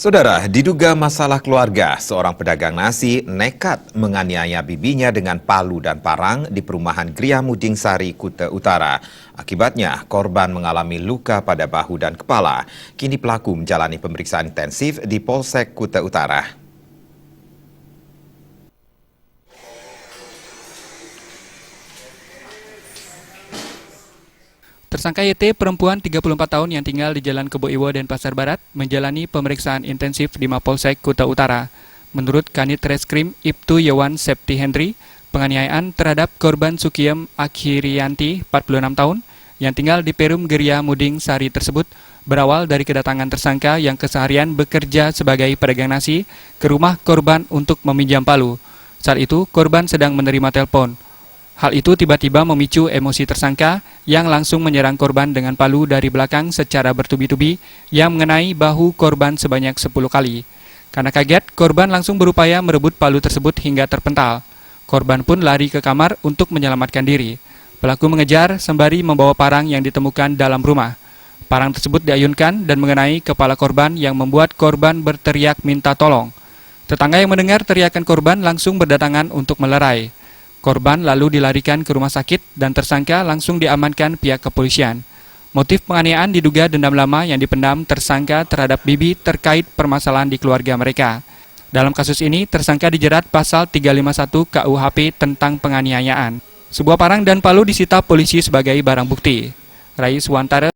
Saudara, diduga masalah keluarga, seorang pedagang nasi nekat menganiaya bibinya dengan palu dan parang di perumahan Gria Muding Sari, Kuta Utara. Akibatnya, korban mengalami luka pada bahu dan kepala. Kini pelaku menjalani pemeriksaan intensif di Polsek Kuta Utara. Tersangka YT, perempuan 34 tahun yang tinggal di Jalan Kebo Iwo dan Pasar Barat, menjalani pemeriksaan intensif di Mapolsek Kuta Utara. Menurut Kanit Reskrim Ibtu Yewan Septi Henry, penganiayaan terhadap korban Sukiem Akhirianti, 46 tahun, yang tinggal di Perum Gria Muding Sari tersebut, berawal dari kedatangan tersangka yang keseharian bekerja sebagai pedagang nasi ke rumah korban untuk meminjam palu. Saat itu, korban sedang menerima telepon. Hal itu tiba-tiba memicu emosi tersangka yang langsung menyerang korban dengan palu dari belakang secara bertubi-tubi yang mengenai bahu korban sebanyak 10 kali. Karena kaget, korban langsung berupaya merebut palu tersebut hingga terpental. Korban pun lari ke kamar untuk menyelamatkan diri. Pelaku mengejar sembari membawa parang yang ditemukan dalam rumah. Parang tersebut diayunkan dan mengenai kepala korban yang membuat korban berteriak minta tolong. Tetangga yang mendengar teriakan korban langsung berdatangan untuk melerai. Korban lalu dilarikan ke rumah sakit dan tersangka langsung diamankan pihak kepolisian. Motif penganiayaan diduga dendam lama yang dipendam tersangka terhadap bibi terkait permasalahan di keluarga mereka. Dalam kasus ini, tersangka dijerat pasal 351 KUHP tentang penganiayaan. Sebuah parang dan palu disita polisi sebagai barang bukti. Rais Wantara